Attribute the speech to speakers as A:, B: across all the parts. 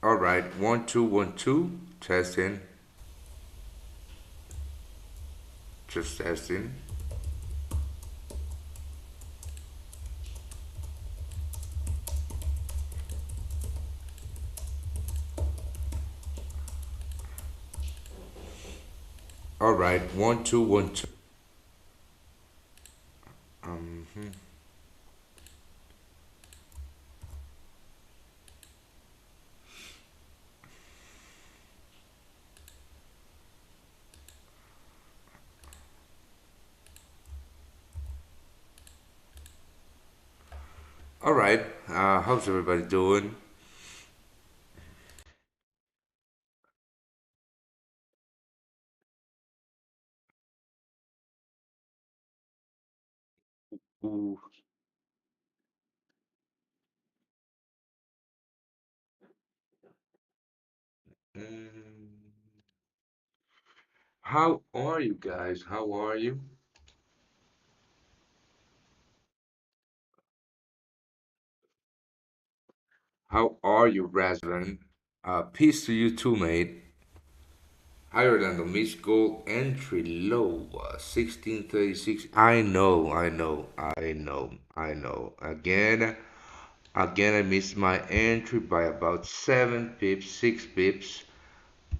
A: All right, 1 2 1 2, testing, just testing. All right, 1 2 1 2. Mhm. All right, how's everybody doing? Ooh. Mm. How are you guys? How are you? How are you, Razvan? Peace to you too, mate. Higher than the missed goal entry low, 1636. I know. Again, I missed my entry by about 7 pips, 6 pips.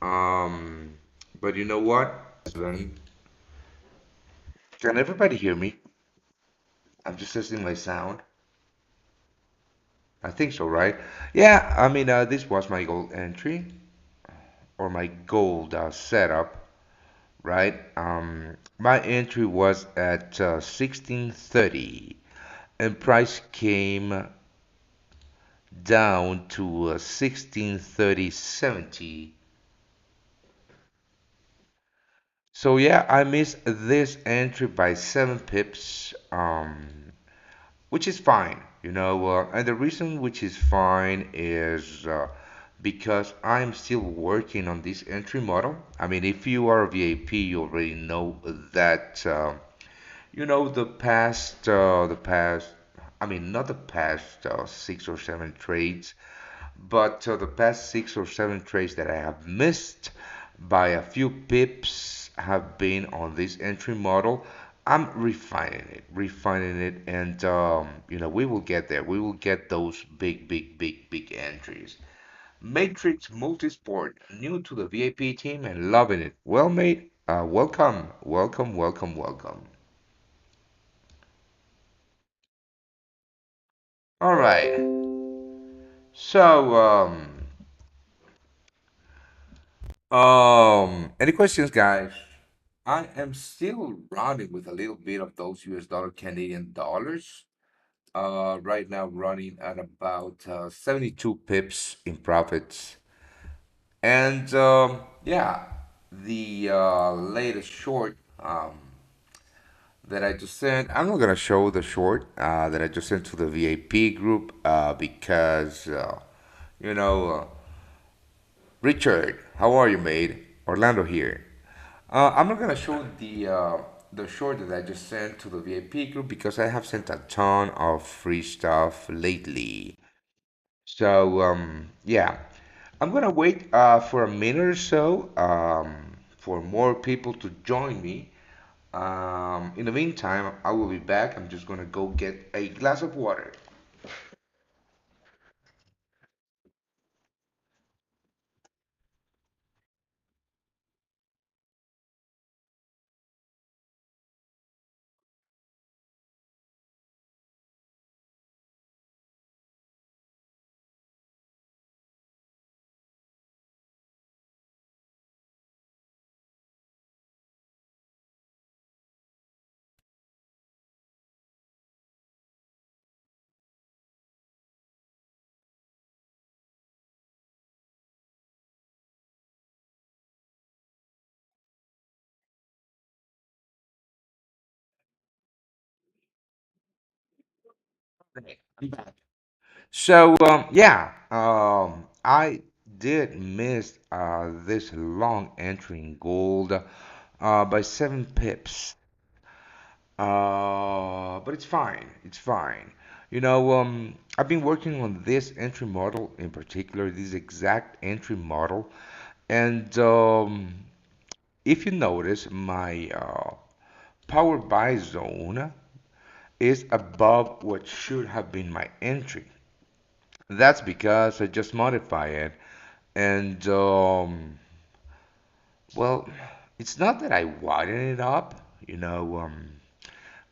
A: Um, but you know what? Razvan, can everybody hear me? I'm just testing my sound. I think so, right? Yeah, I mean, this was my gold entry or my gold setup, right? My entry was at 1630 and price came down to 1630.70. So yeah, I missed this entry by 7 pips, which is fine, and the reason which is fine is because I'm still working on this entry model. I mean, if you are a VIP, you already know that. The past. I mean, not the past 6 or 7 trades, but the past 6 or 7 trades that I have missed by a few pips have been on this entry model. I'm refining it, and we will get there. We will get those big, big, big, big entries. Matrix Multisport, new to the VIP team and loving it. Well, mate, welcome, welcome, welcome, welcome. All right. So, any questions, guys? I am still running with a little bit of those US dollar Canadian dollars. Right now running at about 72 pips in profits. And yeah, the latest short that I just sent, I'm not gonna show the short that I just sent to the VAP group because you know Richard, how are you, mate? Orlando here. I'm not gonna show the short that I just sent to the VIP group because I have sent a ton of free stuff lately. So yeah, I'm gonna wait for a minute or so for more people to join me. In the meantime, I will be back. I'm just gonna go get a glass of water. Okay, I'm back. So yeah, I did miss this long entry in gold by 7 pips. But it's fine. It's fine. I've been working on this entry model in particular, this exact entry model, and if you notice, my power buy zone is above what should have been my entry. That's because I just modify it, and well, it's not that I widen it up, you know.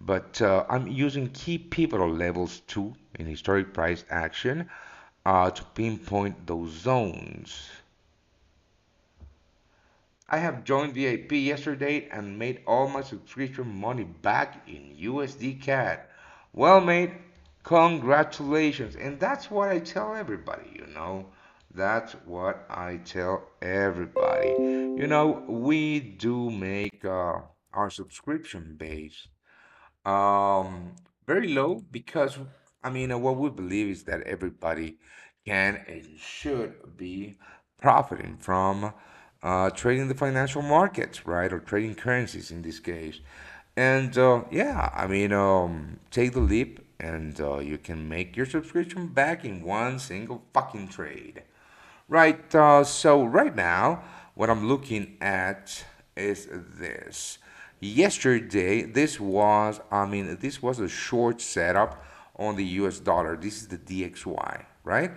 A: But I'm using key pivotal levels too in historic price action to pinpoint those zones. I have joined VIP yesterday and made all my subscription money back in USD CAD. Well, mate, congratulations. And that's what I tell everybody. That's what I tell everybody. We do make our subscription base um, very low because what we believe is that everybody can and should be profiting from trading the financial markets, right? Or trading currencies in this case. And yeah, take the leap and you can make your subscription back in one single fucking trade. Right, so right now, what I'm looking at is this. Yesterday, this was a short setup on the US dollar. This is the DXY, right?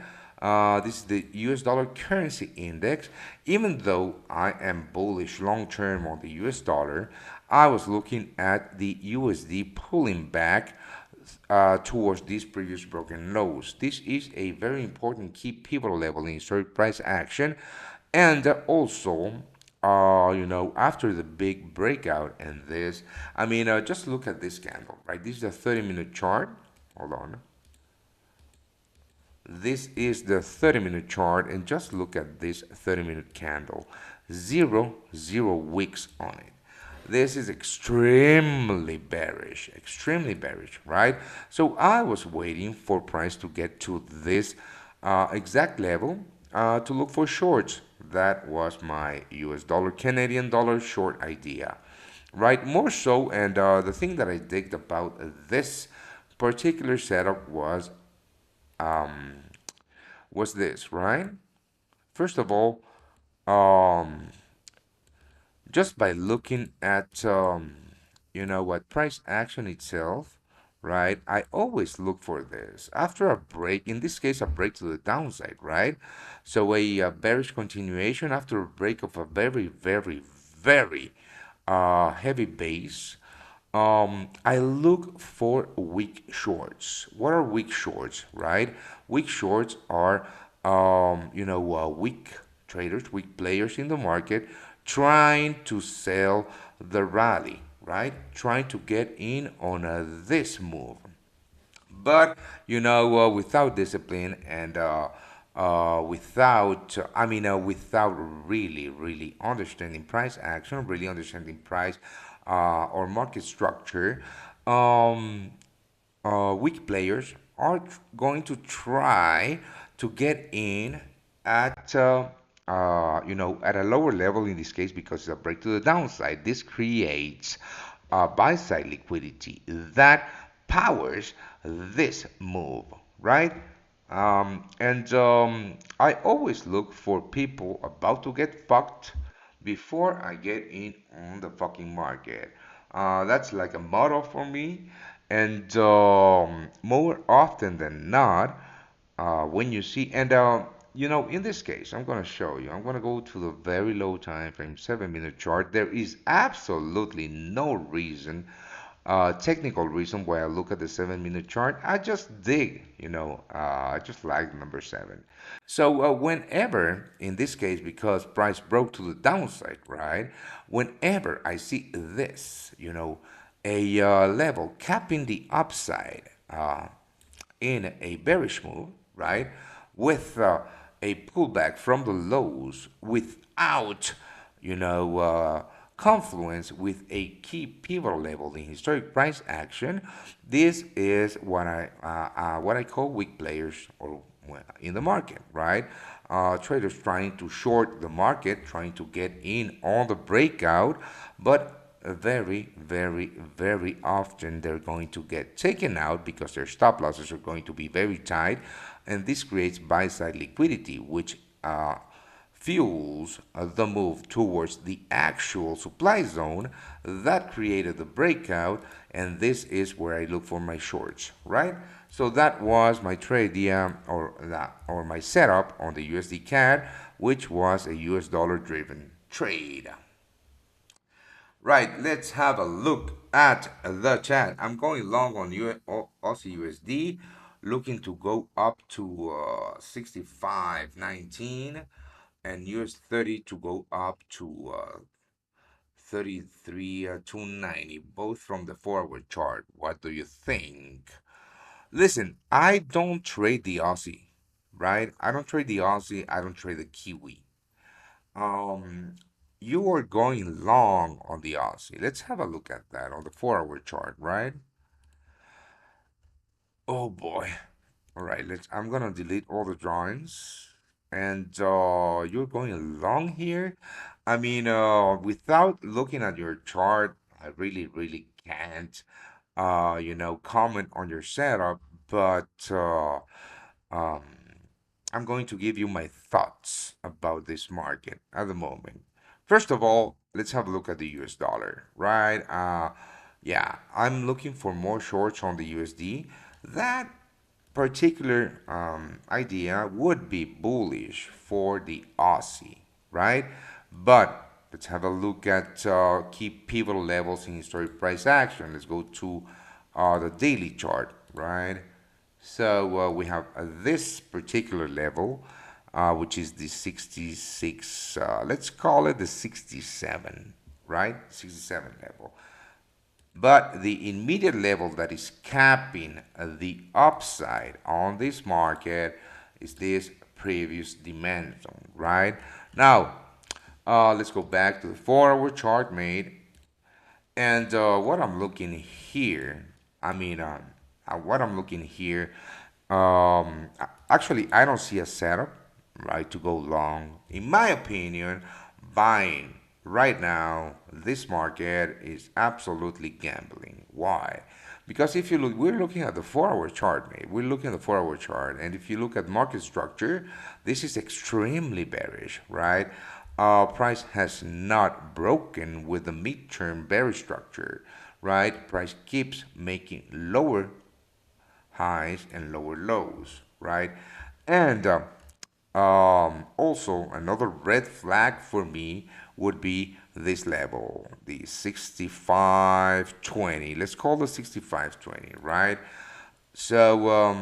A: This is the US dollar currency index. Even though I am bullish long term on the US dollar, I was looking at the USD pulling back towards these previous broken lows. This is a very important key pivotal level in historic price action. And also, after the big breakout and this, just look at this candle, right? This is a 30-minute chart. Hold on. This is the 30-minute chart, and just look at this 30-minute candle. Zero wicks on it. This is extremely bearish, right? So I was waiting for price to get to this exact level to look for shorts. That was my US dollar, Canadian dollar short idea, right? More so, and the thing that I digged about this particular setup um, was this, right? First of all, um, just by looking at what price action itself, right? I always look for this after a break. In this case, a break to the downside, right? So a bearish continuation after a break of a very, very, very heavy base. I look for weak shorts. What are weak shorts, right? Weak shorts are, weak traders, weak players in the market trying to sell the rally, right? Trying to get in on this move. But without discipline and without really, really understanding price action, really understanding price or market structure, um, weak players are going to try to get in at at a lower level in this case because it's a break to the downside. This creates buy side liquidity that powers this move, right? And I always look for people about to get fucked before I get in on the fucking market. That's like a motto for me. And more often than not, when you see, and in this case, I'm going to show you. I'm going to go to the very low time frame, 7-minute chart. There is absolutely no reason, technical reason why I look at the 7-minute chart. I just dig, I just like the number 7. So whenever, in this case, because price broke to the downside, right? Whenever I see this, a level capping the upside in a bearish move, right? With a pullback from the lows without, confluence with a key pivotal level in historic price action. This is what I call weak players or well, in the market, right? Traders trying to short the market, trying to get in on the breakout, but very, very, very often they're going to get taken out because their stop losses are going to be very tight, and this creates buy side liquidity, which fuels the move towards the actual supply zone that created the breakout, and this is where I look for my shorts, right? So that was my trade idea or my setup on the USD CAD, which was a US dollar driven trade. Right, let's have a look at the chat. I'm going long on Aussie USD, looking to go up to 65.19 and US 30 to go up to 33 290, both from the forward chart. What do you think? Listen, I don't trade the Aussie, right? I don't trade the Aussie, I don't trade the Kiwi. Um, you are going long on the Aussie. Let's have a look at that on the 4 hour chart, right? Oh boy. All right, I'm gonna delete all the drawings. And you're going long here. I mean, without looking at your chart, I really, really can't, comment on your setup. But um, I'm going to give you my thoughts about this market at the moment. First of all, let's have a look at the US dollar, right? Yeah, I'm looking for more shorts on the USD. That particular idea would be bullish for the Aussie, right? But let's have a look at key pivotal levels in historic price action. Let's go to the daily chart, right? So we have this particular level, which is the 66, let's call it the 67, right? 67 level. But the immediate level that is capping the upside on this market is this previous demand zone, right? Now, let's go back to the 4 hour chart made. And what I'm looking here, I mean, what I'm looking here, actually, I don't see a setup, right, to go long. In my opinion, buying right now, this market is absolutely gambling. Why? Because if you look, we're looking at the 4 hour chart, mate. We're looking at the 4 hour chart. And if you look at market structure, this is extremely bearish, right? Price has not broken with the midterm bearish structure, right? Price keeps making lower highs and lower lows, right? And also, another red flag for me would be this level, the 65.20. Let's call it 65.20, right? So,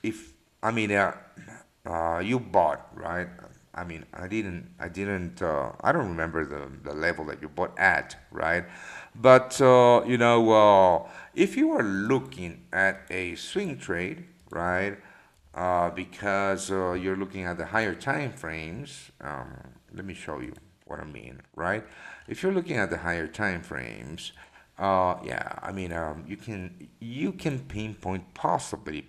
A: if I mean, you bought, right? I mean, I don't remember the level that you bought at, right? But, if you are looking at a swing trade, right? Because you're looking at the higher time frames, let me show you what I mean, right? If you're looking at the higher time frames, yeah, I mean, you can pinpoint possibly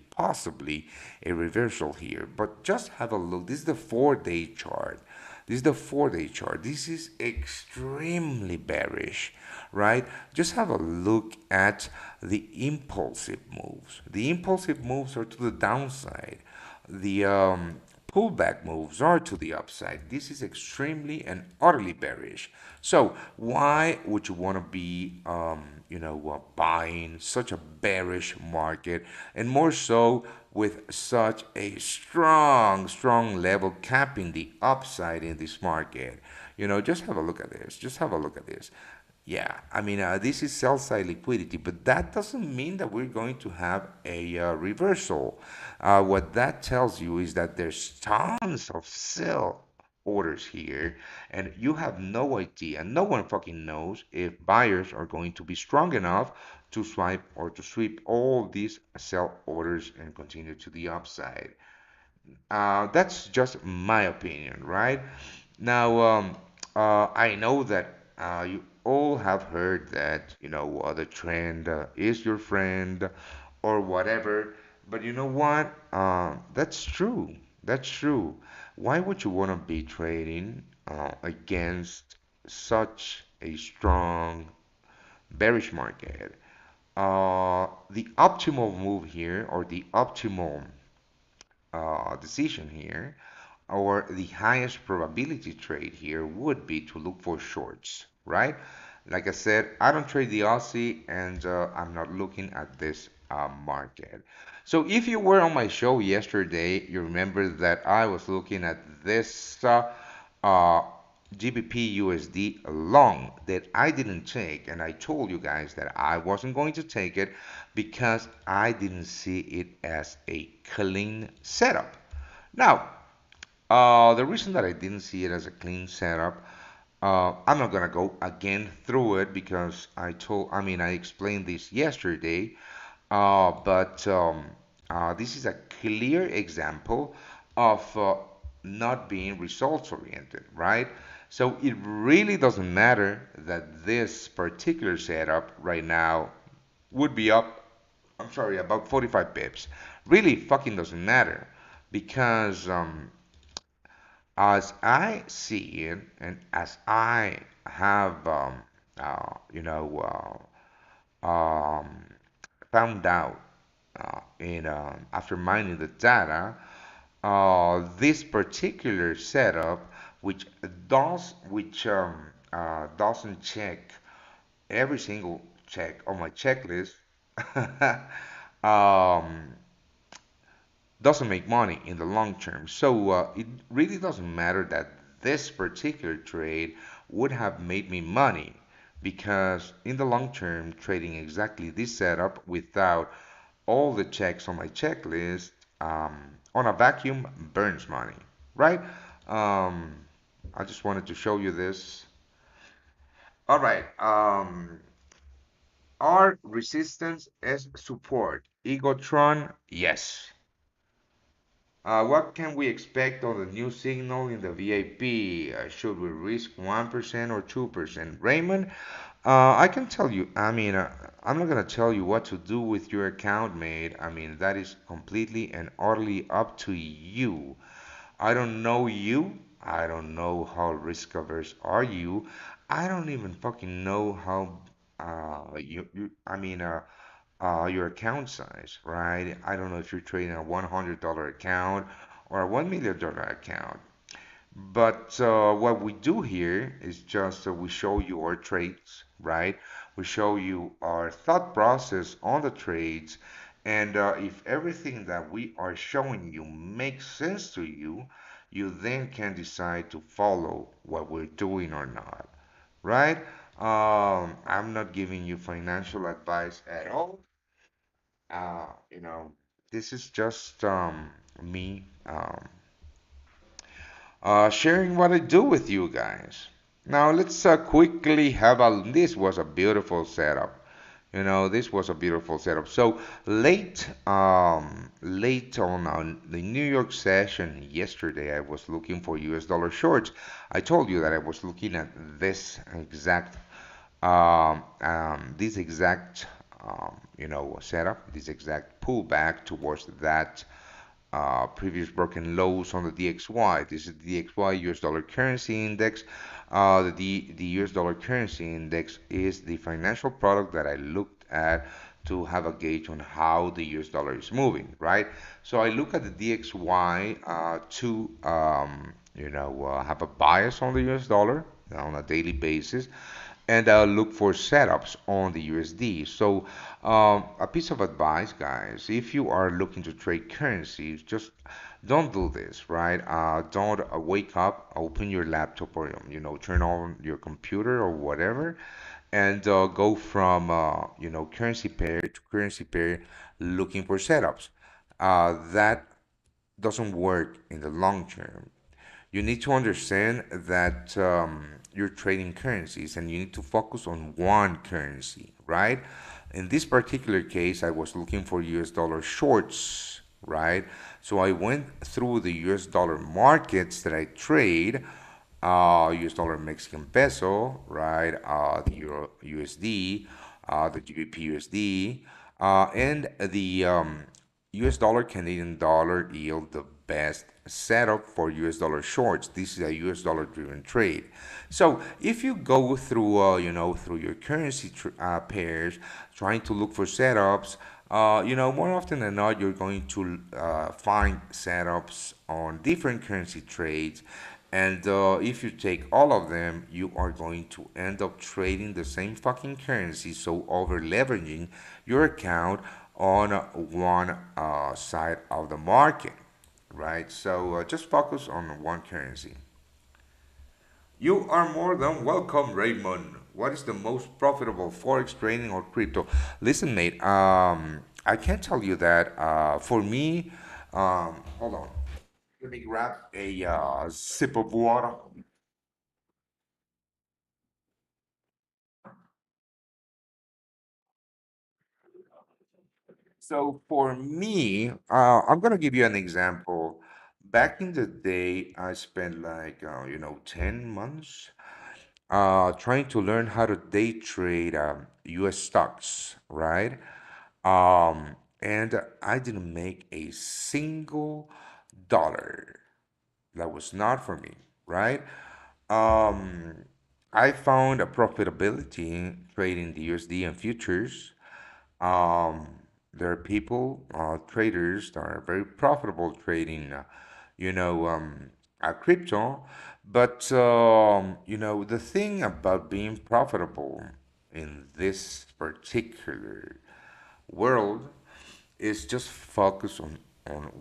A: a reversal here, but just have a look. This is the 4 day chart. This is the 4 day chart. This is extremely bearish, right? Just have a look at the impulsive moves. The impulsive moves are to the downside. The pullback moves are to the upside. This is extremely and utterly bearish. So why would you want to be, buying such a bearish market, and more so with such a strong level capping the upside in this market? Just have a look at this. Just have a look at this. Yeah, I mean, this is sell side liquidity, but that doesn't mean that we're going to have a reversal. What that tells you is that there's tons of sell orders here, and you have no idea, no one fucking knows if buyers are going to be strong enough to swipe or to sweep all these sell orders and continue to the upside. That's just my opinion, right? Now, I know that. You all have heard that, the trend is your friend or whatever. But you know what? That's true. That's true. Why would you want to be trading against such a strong bearish market? The optimal move here, or the optimal decision here, or the highest probability trade here would be to look for shorts, right? Like I said, I don't trade the Aussie and I'm not looking at this market. So if you were on my show yesterday, you remember that I was looking at this uh, GBP USD long that I didn't take, and I told you guys that I wasn't going to take it because I didn't see it as a clean setup. Now, the reason that I didn't see it as a clean setup, I'm not gonna go again through it because I explained this yesterday, but this is a clear example of not being results oriented, right? So it really doesn't matter that this particular setup right now would be up, I'm sorry, about 45 pips. Really fucking doesn't matter because as I see it, and as I have, you know, um, found out in after mining the data, this particular setup, which doesn't check every single check on my checklist, um, doesn't make money in the long term. So it really doesn't matter that this particular trade would have made me money because in the long term, trading exactly this setup without all the checks on my checklist on a vacuum burns money, right? Um, I just wanted to show you this. All right. Are resistance as support? Egotron, yes. What can we expect on the new signal in the VIP? Should we risk 1% or 2%? Raymond, I can tell you, I'm not going to tell you what to do with your account, mate. I mean, that is completely and utterly up to you. I don't know you. I don't know how risk averse are you. I don't even fucking know how your account size, right? I don't know if you're trading a $100 account or a $1 million account. But what we do here is just we show you our trades, right? We show you our thought process on the trades. And if everything that we are showing you makes sense to you, you then can decide to follow what we're doing or not, right? I'm not giving you financial advice at all. Uh, you know, this is just me sharing what I do with you guys. Now let's quickly have a. This was a beautiful setup. This was a beautiful setup. So late on the New York session yesterday, I was looking for US dollar shorts. I told you that I was looking at this exact setup, this exact pullback towards that previous broken lows on the DXY. This is the DXY US dollar currency index. The US dollar currency index is the financial product that I looked at to have a gauge on how the US dollar is moving, right? So I look at the DXY to have a bias on the US dollar on a daily basis and look for setups on the USD. So, a piece of advice, guys, if you are looking to trade currencies, just don't do this, right? Don't wake up, open your laptop, or turn on your computer or whatever, and go from currency pair to currency pair looking for setups. That doesn't work in the long term. You need to understand that you're trading currencies and you need to focus on one currency, right? In this particular case, I was looking for US dollar shorts, right? So I went through the US dollar markets that I trade US dollar Mexican peso, right? The Euro USD, the GBP USD, and the US dollar Canadian dollar yield the best setup for US dollar shorts. This is a US dollar driven trade. So if you go through, through your currency pairs, trying to look for setups, more often than not, you're going to find setups on different currency trades. And if you take all of them, you are going to end up trading the same fucking currency, so over leveraging your account on one side of the market, right? So just focus on one currency. You are more than welcome, Raymond. What is the most profitable forex trading or crypto? Listen, mate. I can tell you that. For me, hold on. Let me grab a sip of water. So for me, I'm gonna give you an example. Back in the day, I spent like 10 months trying to learn how to day trade US stocks, right? And I didn't make a single dollar. That was not for me, right? Um, I found a profitability trading the USD and futures. Um, there are people, traders that are very profitable trading, crypto. But the thing about being profitable in this particular world is just focus on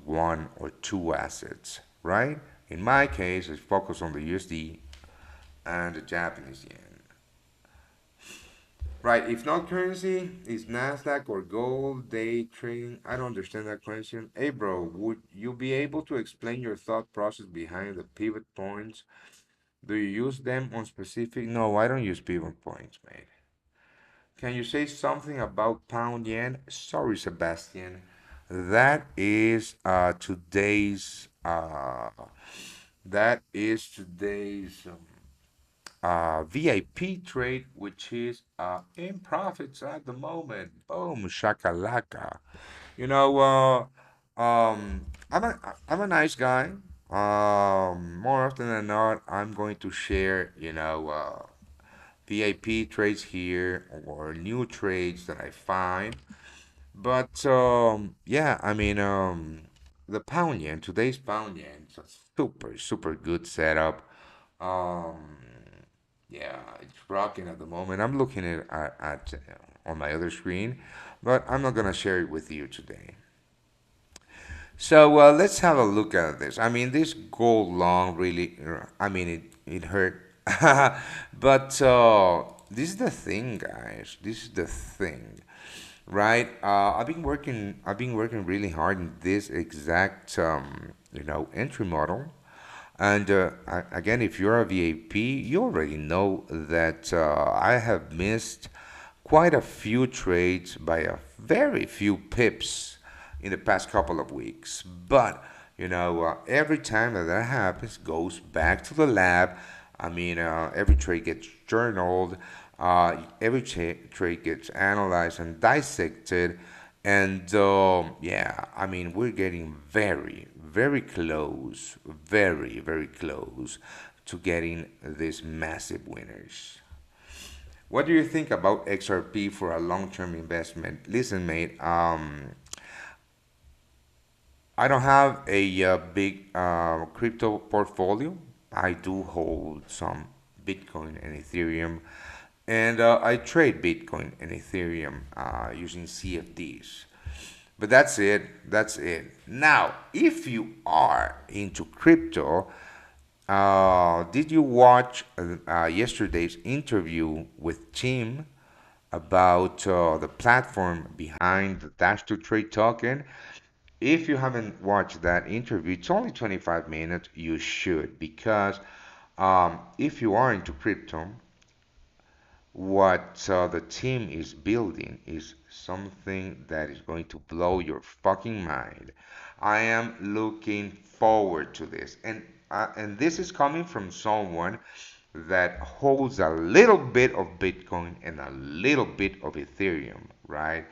A: one or two assets, right? In my case, it's focus on the USD and the Japanese yen. Right, if not currency, is Nasdaq or gold day trading? I don't understand that question. Hey, bro, would you be able to explain your thought process behind the pivot points? Do you use them on specific? No, I don't use pivot points, mate. Can you say something about pound yen? Sorry, Sebastian. That is today's VIP trade, which is in profits at the moment. Boom, shakalaka. You know, I'm a nice guy. More often than not, I'm going to share, VIP trades here or new trades that I find. But yeah, I mean, the pound yen, today's pound yen, is a super, super good setup. Um, yeah, it's rocking at the moment. I'm looking on my other screen, but I'm not gonna share it with you today. So let's have a look at this. I mean, this gold long really, I mean, it hurt. But this is the thing, guys. This is the thing, right? I've been working really hard in this exact, entry model. And again, if you're a VAP, you already know that I have missed quite a few trades by a very few pips in the past couple of weeks. But every time that happens, goes back to the lab. I mean, every trade gets journaled, every trade gets analyzed and dissected, and yeah, I mean, we're getting very, very close, very, very close to getting these massive winners. What do you think about XRP for a long-term investment? Listen, mate, I don't have a big crypto portfolio. I do hold some Bitcoin and Ethereum, and I trade Bitcoin and Ethereum using CFDs. But that's it. That's it. Now, if you are into crypto, did you watch yesterday's interview with Tim about the platform behind the Dash to Trade token? If you haven't watched that interview, it's only 25 minutes. You should, because if you are into crypto, what the team is building is something that is going to blow your fucking mind. I am looking forward to this. And this is coming from someone that holds a little bit of Bitcoin and a little bit of Ethereum, right?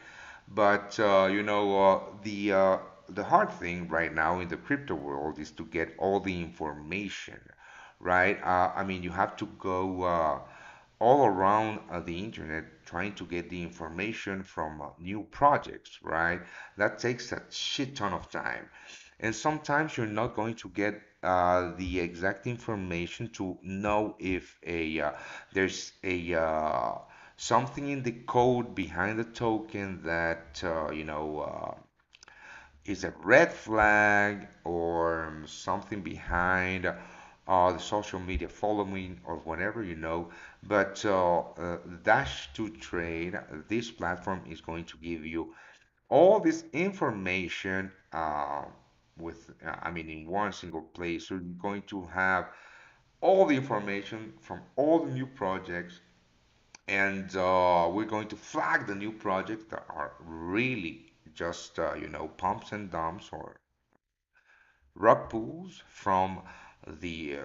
A: But the hard thing right now in the crypto world is to get all the information, right? I mean, you have to go all around the internet trying to get the information from new projects, right? That takes a shit ton of time. And sometimes you're not going to get the exact information to know if there's a something in the code behind the token that is a red flag or something behind the social media following or whatever But Dash to Trade, this platform is going to give you all this information I mean, in one single place. So you're going to have all the information from all the new projects, and we're going to flag the new projects that are really just, pumps and dumps or rug pulls from the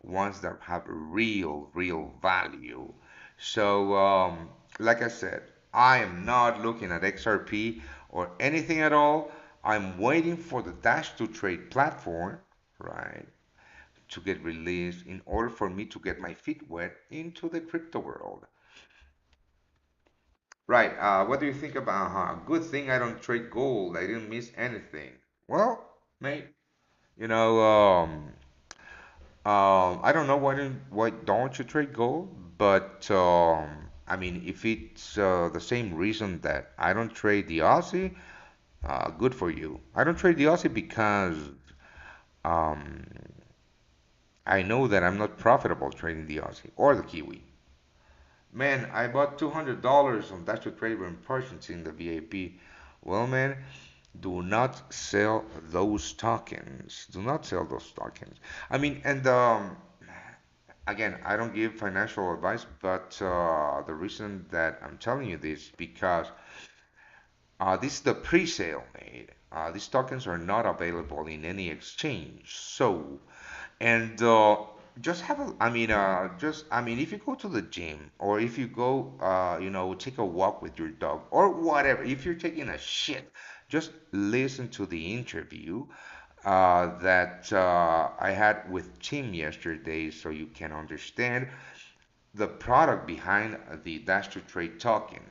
A: ones that have real value. So, like I said, I am not looking at XRP or anything at all. I'm waiting for the Dash to Trade platform, right, to get released in order for me to get my feet wet into the crypto world. Right. What do you think about good thing I don't trade gold. I didn't miss anything. Well, mate, you know, I don't know why don't you trade gold, but I mean, if it's the same reason that I don't trade the Aussie, good for you. I don't trade the Aussie because um, I know that I'm not profitable trading the Aussie or the Kiwi. Man, I bought $200 on Dash to Trade when purchasing the VAP. Well, man, do not sell those tokens. Do not sell those tokens. I mean, and again, I don't give financial advice, but the reason that I'm telling you this because this is the pre-sale made. These tokens are not available in any exchange. So, and just have a, I mean, if you go to the gym or if you go, take a walk with your dog or whatever, if you're taking a shit, just listen to the interview that I had with Tim yesterday so you can understand the product behind the Dash to Trade token.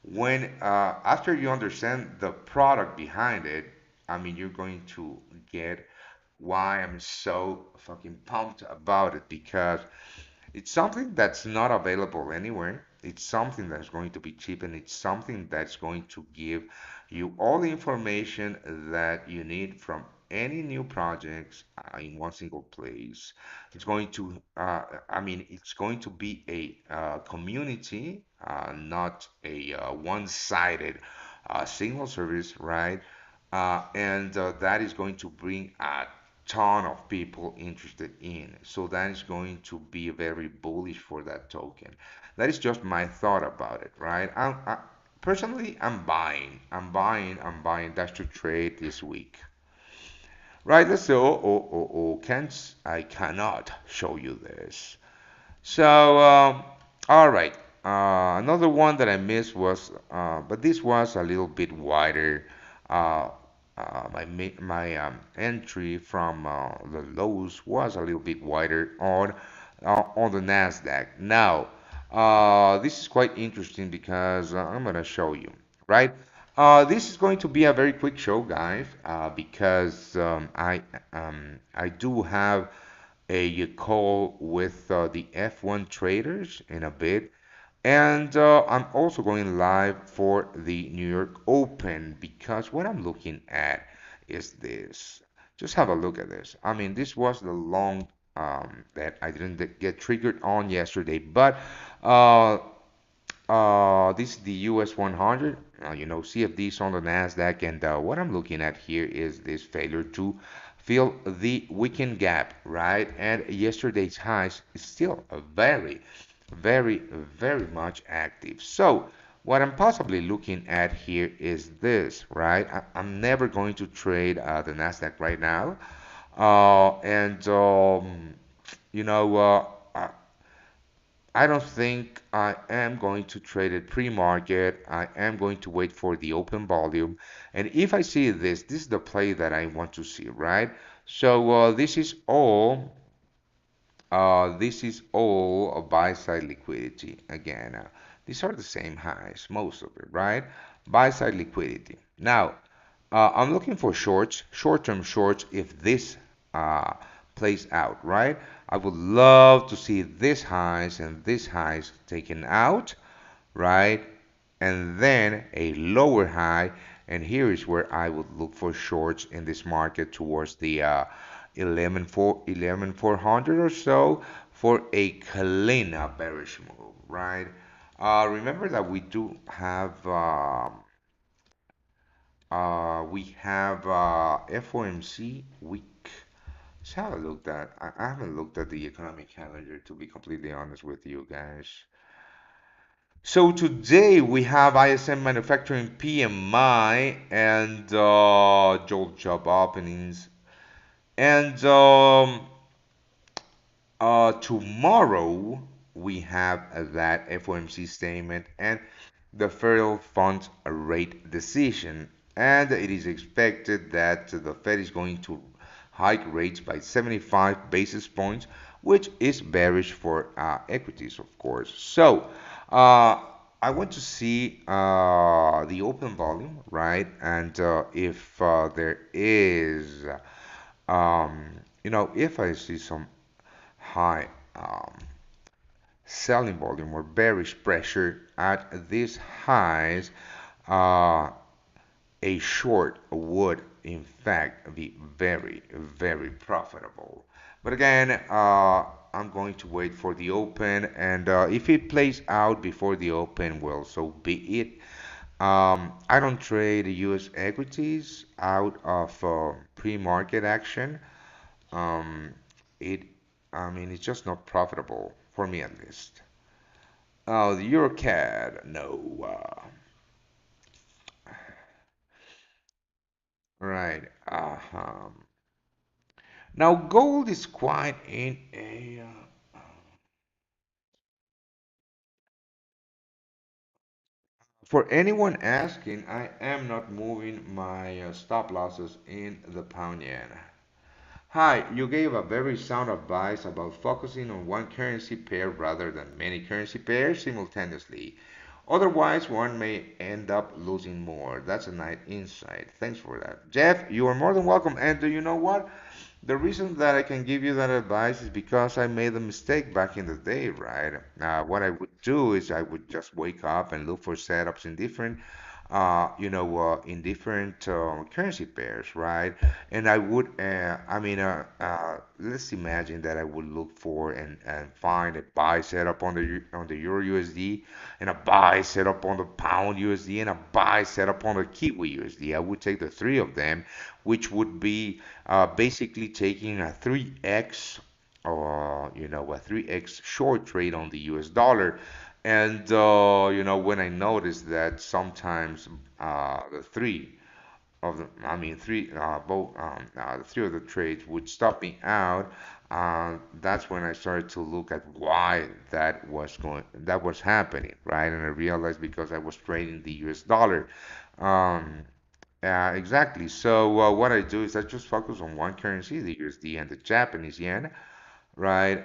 A: When after you understand the product behind it, I mean, you're going to get why I'm so fucking pumped about it because it's something that's not available anywhere. It's something that's going to be cheap and it's something that's going to give you all the information that you need from any new projects in one single place. It's going to, it's going to be a community, not a one-sided signal service, right? And that is going to bring a ton of people interested in. So that is going to be very bullish for that token. That is just my thought about it, right? Personally, I'm buying. I'm buying Dash to Trade this week. Right, let's say, can't, I cannot show you this. So, all right. Another one that I missed was, but this was a little bit wider. Uh, my entry from the lows was a little bit wider on the Nasdaq. Now, this is quite interesting because I'm gonna show you, right? This is going to be a very quick show, guys, because I do have a call with the F1 traders in a bit. And I'm also going live for the New York Open because what I'm looking at is this. Just have a look at this. I mean, this was the long that I didn't get triggered on yesterday, but uh, this is the US 100. CFDs on the Nasdaq, and what I'm looking at here is this failure to fill the weekend gap, right? And yesterday's highs is still a very, very much active. So What I'm possibly looking at here is this, right? I'm never going to trade the Nasdaq right now, and you know, I don't think I am going to trade it pre-market. I am going to wait for the open volume. And if I see this is the play that I want to see, right? So this is all a buy side liquidity. Again, these are the same highs, most of it, right? Buy side liquidity. Now, I'm looking for shorts, short-term shorts, if this uh, plays out, right? I would love to see this highs and this highs taken out, right? And then a lower high. And here is where I would look for shorts in this market towards the 11,400 or so for a clean up bearish move, right? Remember that we have FOMC week. Let's have a look at. I haven't looked at the economic calendar to be completely honest with you guys. So today we have ISM manufacturing PMI and job openings. And tomorrow we have that FOMC statement and the federal funds rate decision. And it is expected that the Fed is going to hike rates by 75 basis points, which is bearish for equities, of course. So I want to see the open volume, right? And if there is, if I see some high selling volume or bearish pressure at these highs, uh, a short would in fact be very, very profitable. But again, I'm going to wait for the open, and if it plays out before the open, well, so be it. I don't trade US equities out of pre-market action. Um, it, I mean, it's just not profitable for me at least. The EuroCAD, no. Right. Now, gold is quite in a. For anyone asking, I am not moving my stop losses in the pound yen. Hi, you gave a very sound advice about focusing on one currency pair rather than many currency pairs simultaneously. Otherwise, one may end up losing more. That's a nice insight. Thanks for that. Jeff, you are more than welcome. And do you know what? The reason that I can give you that advice is because I made a mistake back in the day, right? What I would do is I would just wake up and look for setups in different in different currency pairs, right? And I would, let's imagine that I would look for and find a buy setup on the Euro USD, and a buy setup on the Pound USD, and a buy setup on the Kiwi USD. I would take the three of them, which would be basically taking a 3x or a 3x short trade on the US dollar. And when I noticed that sometimes the three of the, I mean three both the three of the trades would stop me out, that's when I started to look at why that was happening, right? And I realized because I was trading the US dollar. Um, exactly. So what I do is I just focus on one currency, the USD and the Japanese yen, right?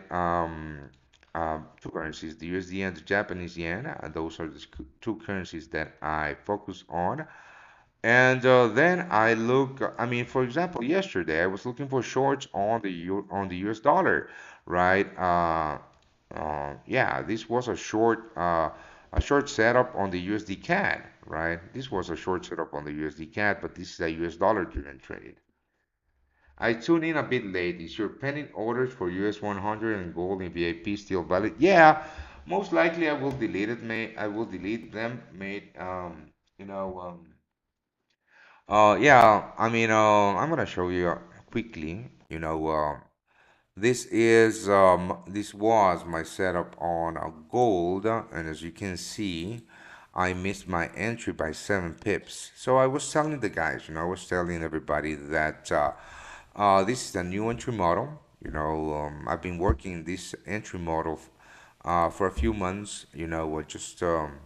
A: Two currencies, the USD and the Japanese yen. Those are the two currencies that I focus on. And then I look, I mean, for example, yesterday I was looking for shorts on on the US dollar, right? Yeah, this was a short setup on the USD CAD, right? This was a short setup on the USD CAD, but this is a US dollar driven trade. I tuned in a bit late. Is your pending orders for US 100 and gold in VIP still valid? Yeah, most likely I will delete it, mate. I will delete them, mate. You know, yeah, I'm gonna show you quickly. This was my setup on gold, and as you can see, I missed my entry by 7 pips. So I was telling the guys, I was telling everybody that this is a new entry model. I've been working this entry model for a few months. Just um,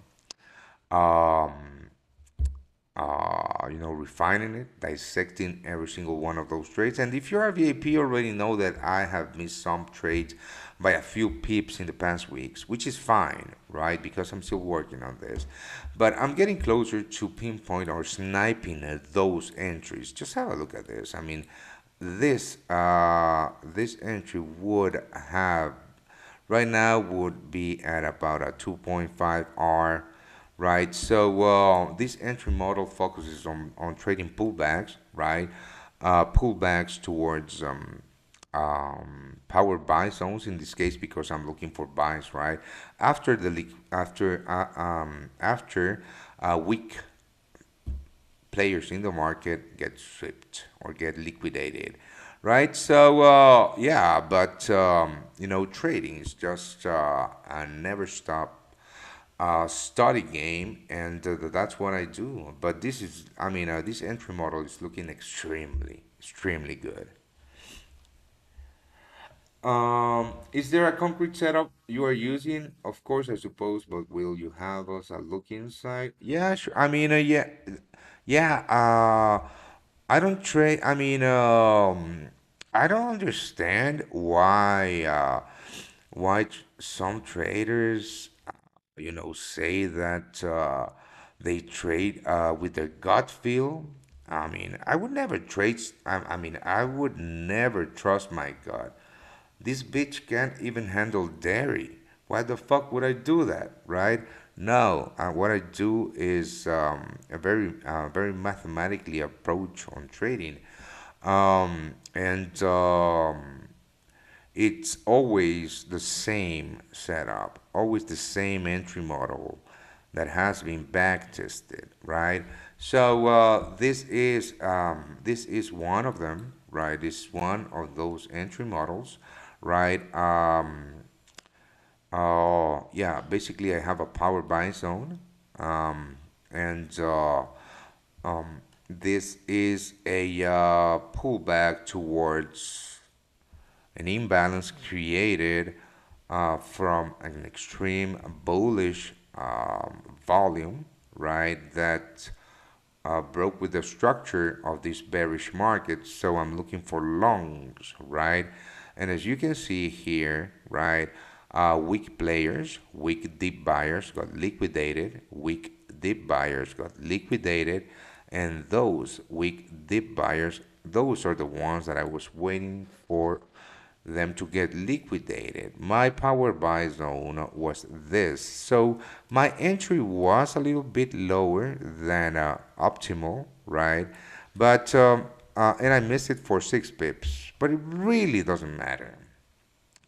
A: refining it, dissecting every single one of those trades. And if you're a VIP, you already know that I have missed some trades by a few pips in the past weeks, which is fine, right? Because I'm still working on this. But I'm getting closer to pinpoint or sniping those entries. Just have a look at this. I mean, this entry would have right now would be at about a 2.5 R, right? So this entry model focuses on trading pullbacks, right? Pullbacks towards power buy zones in this case because I'm looking for buys, right? After weak players in the market get stripped or get liquidated, right? So yeah, but trading is just a never stop study game, and that's what I do. But this entry model is looking extremely good. Is there a concrete setup you are using? Of course, I suppose, but will you have us a look inside? Yeah, sure. Yeah. I don't trade. I don't understand why some traders, say that they trade with their gut feel. I would never trade. I would never trust my gut. This bitch can't even handle dairy. Why the fuck would I do that, right? No, what I do is a very mathematically approach on trading, and it's always the same setup, always the same entry model that has been back tested, right? So this is one of them, right? This is one of those entry models, right? Yeah, basically I have a power buy zone, and this is a pullback towards an imbalance created from an extreme bullish volume, right? That broke with the structure of this bearish market. So I'm looking for longs, right? And as you can see here, right, weak players, weak deep buyers got liquidated, weak deep buyers got liquidated, and those weak deep buyers, those are the ones that I was waiting for them to get liquidated. My power buy zone was this. So my entry was a little bit lower than optimal, right? But and I missed it for 6 pips, but it really doesn't matter.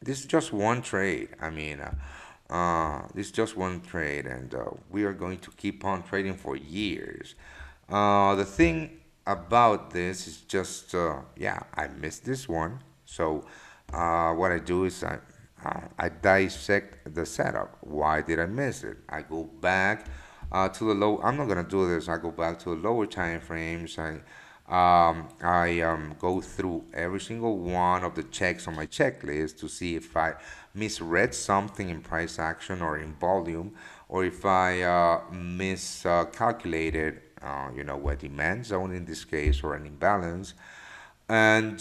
A: This is just one trade. This is just one trade, and we are going to keep on trading for years. The thing about this is just, yeah, I missed this one. So, what I do is I dissect the setup. Why did I miss it? I go back to the low. I'm not gonna do this. I go back to the lower time frames. I go through every single one of the checks on my checklist to see if I misread something in price action or in volume, or if I miscalculated, a demand zone in this case or an imbalance. And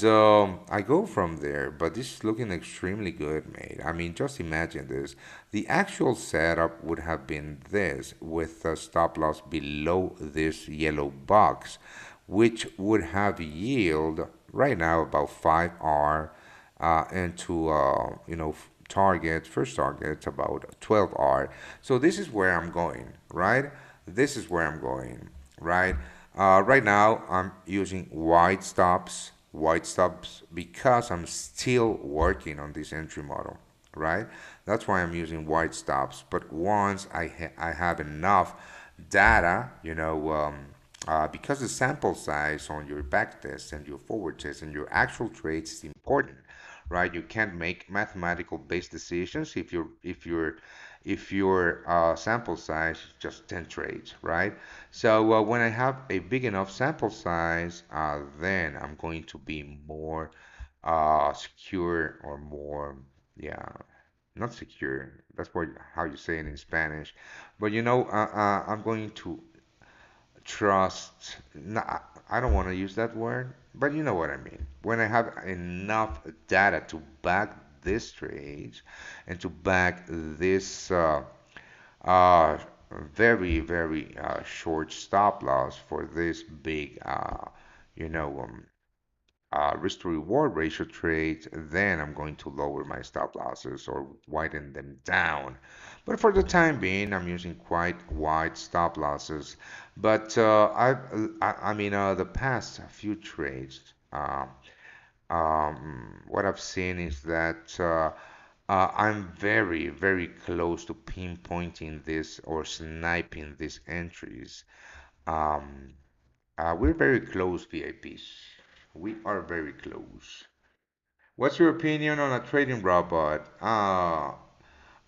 A: I go from there, but this is looking extremely good, mate. Just imagine this. The actual setup would have been this with a stop loss below this yellow box, which would have yield right now about 5R into, first target about 12R. So this is where I'm going, right? This is where I'm going, right? Right now, I'm using white stops because I'm still working on this entry model, right? That's why I'm using white stops. But once I have enough data, because the sample size on your back test and your forward test and your actual trades is important, right? You can't make mathematical based decisions if your sample size is just 10 trades, right? So when I have a big enough sample size, then I'm going to be more secure or more, yeah, not secure. That's what how you say it in Spanish. But I'm going to trust. No, I don't want to use that word, but you know what I mean. When I have enough data to back this trade and to back this uh, very short stop loss for this big, you know, um, risk to reward ratio trades, then I'm going to lower my stop losses or widen them down. But for the time being, I'm using quite wide stop losses. But I mean, the past few trades, what I've seen is that I'm very close to pinpointing this or sniping these entries. Um, we're very close, VIPs. We are very close. What's your opinion on a trading robot?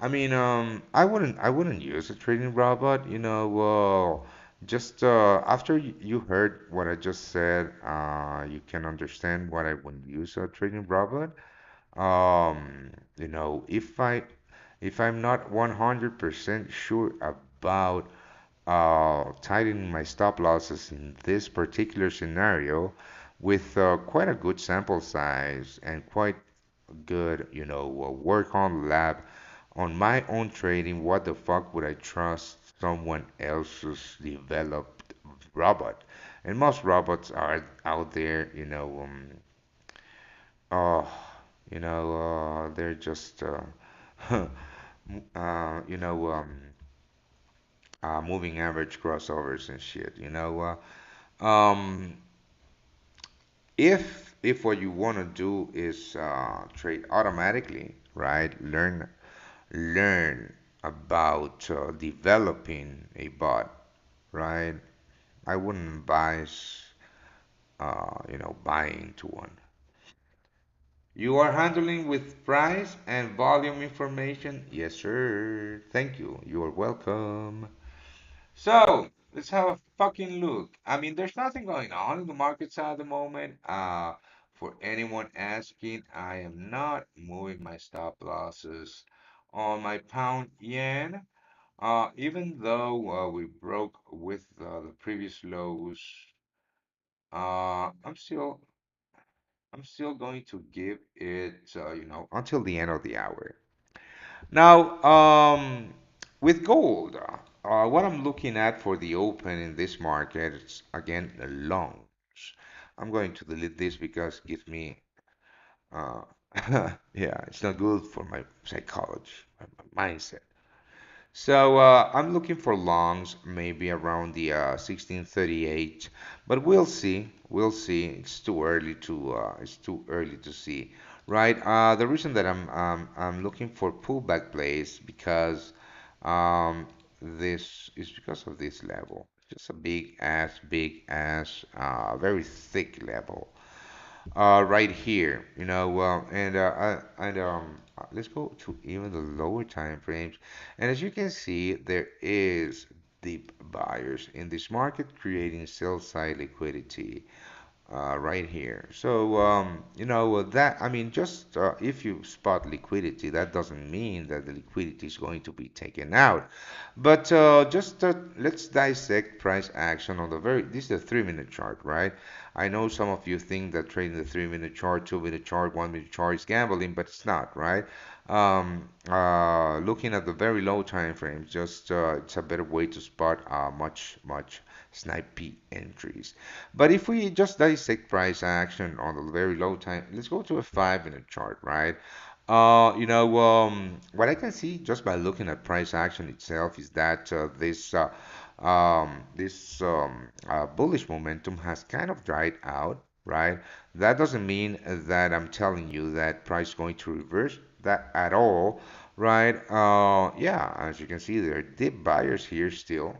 A: I wouldn't use a trading robot. Just after you heard what I just said, you can understand what I would use a trading robot. If I'm not 100% sure about tightening my stop losses in this particular scenario with quite a good sample size and quite good, work on lab on my own trading. What the fuck would I trust someone else's developed robot? And most robots are out there, uh, they're just, you know, moving average crossovers and shit. If what you want to do is trade automatically, right? Learn about developing a bot, right? I wouldn't buy into one. You are handling with price and volume information? Yes, sir. Thank you. You are welcome. So let's have a fucking look. I mean, there's nothing going on in the markets at the moment. For anyone asking, I am not moving my stop losses on my pound yen. Even though we broke with the previous lows, I'm still going to give it, until the end of the hour. Now, with gold, what I'm looking at for the open in this market is again the longs. I'm going to delete this because it gives me, uh, yeah, it's not good for my psychology, my mindset. So I'm looking for longs, maybe around the 1638, but we'll see. We'll see. It's too early to see, right? The reason that I'm looking for pullback plays because this is because of this level. Just a big ass, very thick level right here, let's go to even the lower time frames. And as you can see, there is deep buyers in this market creating sell side liquidity right here. So, that, I mean, just if you spot liquidity, that doesn't mean that the liquidity is going to be taken out. But just let's dissect price action on this is the 3 minute chart, right? I know some of you think that trading the 3 minute chart, 2 minute chart, 1 minute chart is gambling, but it's not, right? Looking at the very low time frames, just it's a better way to spot much snipey entries. But if we just dissect price action on the very low time, let's go to a 5 minute chart, right? What I can see just by looking at price action itself is that this bullish momentum has kind of dried out, right? That doesn't mean that I'm telling you that price is going to reverse that at all, right? Yeah, as you can see, there are deep buyers here still.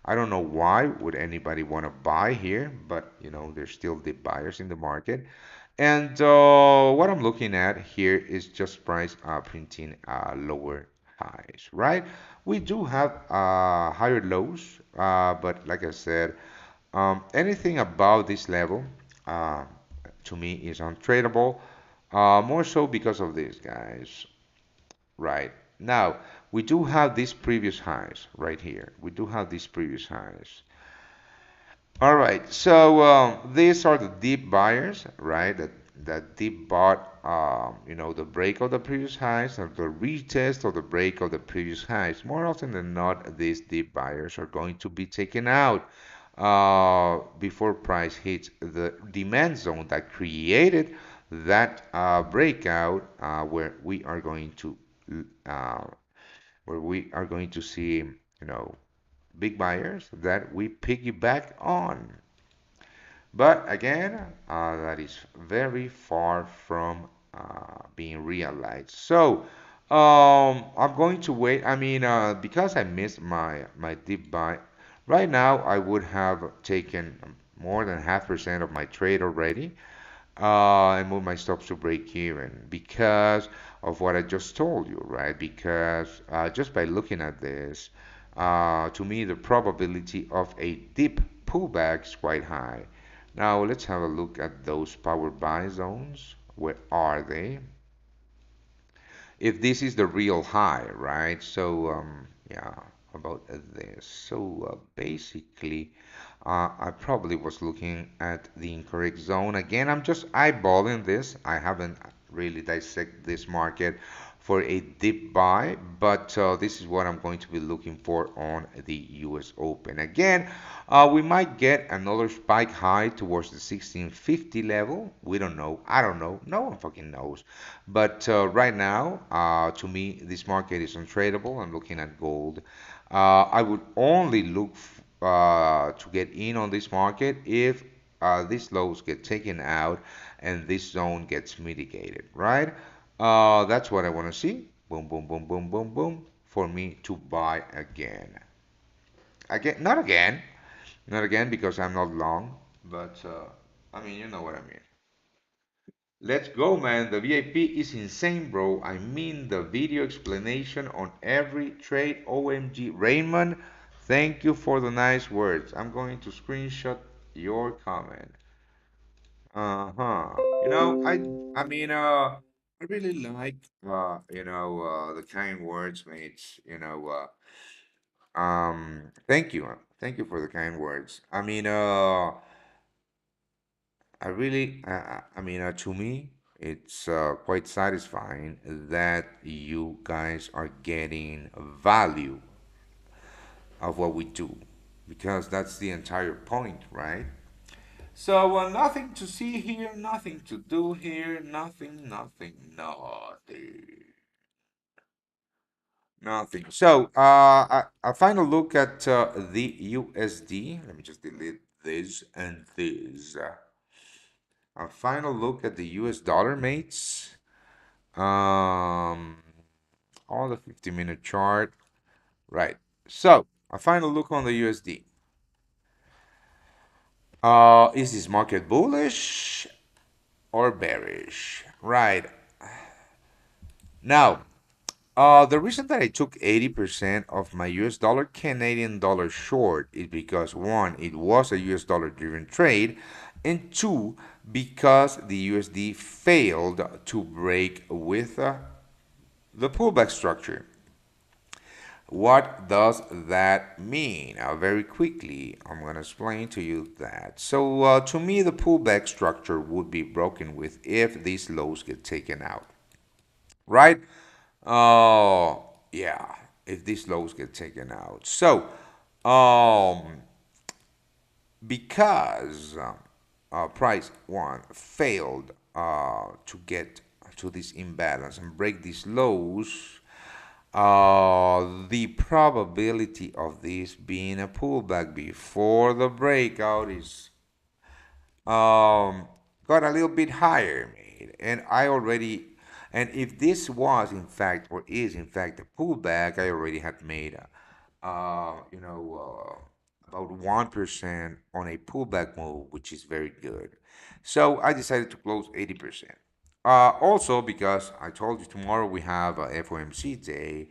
A: I don't know why would anybody want to buy here, but there's still deep buyers in the market. And what I'm looking at here is just price printing lower highs, right? We do have higher lows, but like I said, anything above this level uh, to me is untradeable. More so because of this, guys. Right. Now, we do have these previous highs right here. We do have these previous highs. All right, so these are the deep buyers, right? That deep bought, the break of the previous highs or the retest of the break of the previous highs. More often than not, these deep buyers are going to be taken out before price hits the demand zone that created that breakout uh, where we are going to see, big buyers that we piggyback on. But again, that is very far from being realized. So I'm going to wait. I mean, because I missed my deep buy, right now I would have taken more than 0.5% of my trade already and move my stops to break even because of what I just told you, right? Because just by looking at this, to me, the probability of a deep pullback is quite high. Now, let's have a look at those power buy zones. Where are they? If this is the real high, right? So, yeah, about this. So, basically, I probably was looking at the incorrect zone. Again, I'm just eyeballing this. I haven't really dissected this market for a deep buy, but this is what I'm going to be looking for on the US Open. Again, we might get another spike high towards the 1650 level. We don't know. I don't know. No one fucking knows. But right now, to me, this market is untradeable. I'm looking at gold. I would only look to get in on this market if these lows get taken out and this zone gets mitigated, right? That's what I want to see. Boom, boom, boom, boom, boom, boom. For me to buy again. Again, not again because I'm not long, but I mean, you know what I mean. Let's go, man. The VIP is insane, bro. I mean, the video explanation on every trade. OMG. Raymond, thank you for the nice words. I'm going to screenshot your comment. Uh-huh. I mean, I really like, the kind words, mates. Thank you. Thank you for the kind words. I mean, to me, it's quite satisfying that you guys are getting value of what we do because that's the entire point, right? So, nothing to see here, nothing to do here, nothing, nothing, nothing, nothing. So, a final look at the USD. Let me just delete this and this. A final look at the US dollar, mates. Um, on the 50-minute chart. Right. So, a final look on the USD. Is this market bullish or bearish? Right. Now, the reason that I took 80% of my US dollar Canadian dollar short is because one, it was a US dollar driven trade, and two, because the USD failed to break with the pullback structure. What does that mean? Very quickly, I'm going to explain to you that. So, to me, the pullback structure would be broken with if these lows get taken out, right? Yeah, if these lows get taken out. So, um, because price one failed to get to this imbalance and break these lows, the probability of this being a pullback before the breakout is um, got a little bit higher, mate. And if this was in fact or is in fact a pullback, I already had made about 1% on a pullback move, which is very good. So I decided to close 80%. Also, because I told you tomorrow we have a FOMC day,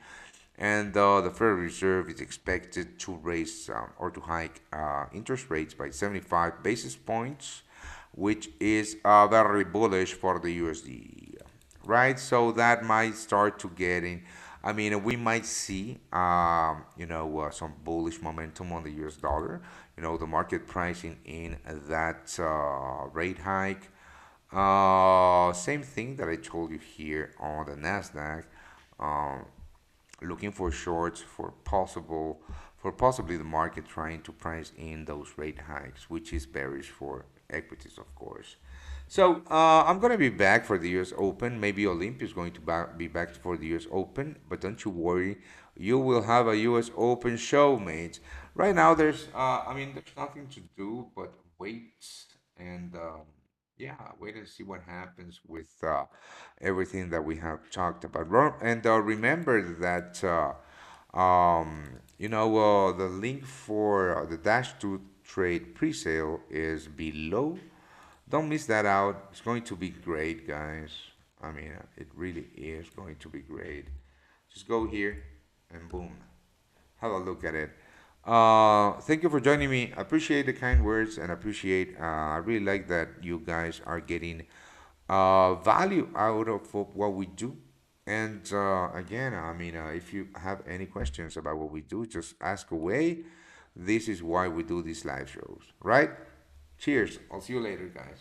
A: and the Federal Reserve is expected to raise or to hike interest rates by 75 basis points, which is very bullish for the USD, right? So that might start to getting, I mean, we might see, some bullish momentum on the US dollar. The market pricing in that rate hike. Same thing that I told you here on the Nasdaq. Um, Looking for shorts for possibly the market trying to price in those rate hikes, which is bearish for equities, of course. So I'm going to be back for the U.S. Open. Maybe Olympia is going to be back for the U.S. Open, but don't you worry, you will have a U.S. Open show, mates. Right now, there's nothing to do but wait and wait and see what happens with everything that we have talked about. And remember that the link for the Dash to Trade pre-sale is below. Don't miss that out. It's going to be great, guys. I mean, it really is going to be great. Just go here and boom, have a look at it. Thank you for joining me. I appreciate the kind words and appreciate. I really like that you guys are getting value out of what we do. And again, I mean, if you have any questions about what we do, just ask away. This is why we do these live shows, right? Cheers. I'll see you later, guys.